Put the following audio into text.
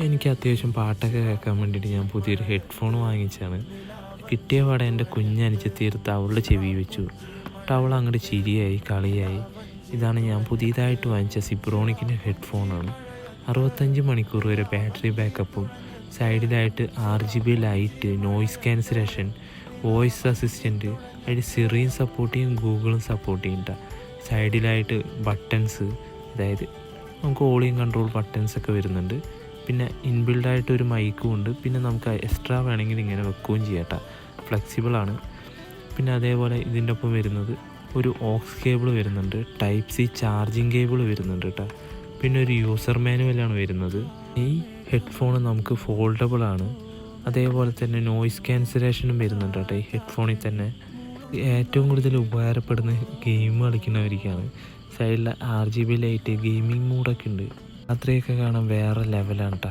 എനിക്ക് അത്യാവശ്യം പാട്ടൊക്കെ കേൾക്കാൻ വേണ്ടിയിട്ട് ഞാൻ പുതിയൊരു ഹെഡ്ഫോൺ വാങ്ങിച്ചതാണ്. കിട്ടിയ പാടെ എൻ്റെ കുഞ്ഞനുജത്തി എടുത്ത് അവളുടെ ചെവി വെച്ചു. എന്നിട്ട് അവൾ അങ്ങോട്ട് ചിരിയായി കളിയായി. ഇതാണ് ഞാൻ പുതിയതായിട്ട് വാങ്ങിച്ച സിബ്രോണിക്കിൻ്റെ ഹെഡ്ഫോണാണ്. 65 മണിക്കൂർ വരെ ബാറ്ററി ബാക്കപ്പും സൈഡിലായിട്ട് RGB light, noise cancellation, voice assistant, അതിൽ സിറിയും സപ്പോർട്ട് ചെയ്യും, ഗൂഗിളും സപ്പോർട്ട് ചെയ്യും. സൈഡിലായിട്ട് ബട്ടൺസ്, അതായത് നമുക്ക് വോളിയം കൺട്രോൾ ബട്ടൺസൊക്കെ വരുന്നുണ്ട്. പിന്നെ ഇൻബിൽഡായിട്ട് ഒരു മൈക്കും ഉണ്ട്. പിന്നെ നമുക്ക് എക്സ്ട്രാ വേണമെങ്കിൽ ഇങ്ങനെ വെക്കുകയും ചെയ്യാം. ഫ്ലെക്സിബിളാണ്. പിന്നെ അതേപോലെ ഇതിൻ്റെ ഒപ്പം വരുന്നത് ഒരു ഓക്സ് കേബിൾ വരുന്നുണ്ട്, ടൈപ്പ് സി ചാർജിങ് കേബിൾ വരുന്നുണ്ട് കേട്ടോ. പിന്നെ ഒരു യൂസർ മാനുവലാണ് വരുന്നത്. ഈ ഹെഡ്ഫോൺ നമുക്ക് ഫോൾഡബിൾ ആണ്. അതേപോലെ തന്നെ നോയിസ് ക്യാൻസലേഷനും വരുന്നുണ്ട് കേട്ടോ ഈ ഹെഡ്ഫോണിൽ തന്നെ. ഏറ്റവും കൂടുതൽ ഉപകാരപ്പെടുന്ന ഗെയിം കളിക്കുന്നവർക്കാണ്. സൈഡിൽ RGB ലൈറ്റ്, ഗെയിമിംഗ് മോഡൊക്കെ ഉണ്ട്. രാത്രിയൊക്കെ കാണാൻ വേറെ ലെവലാണ് കേട്ടോ.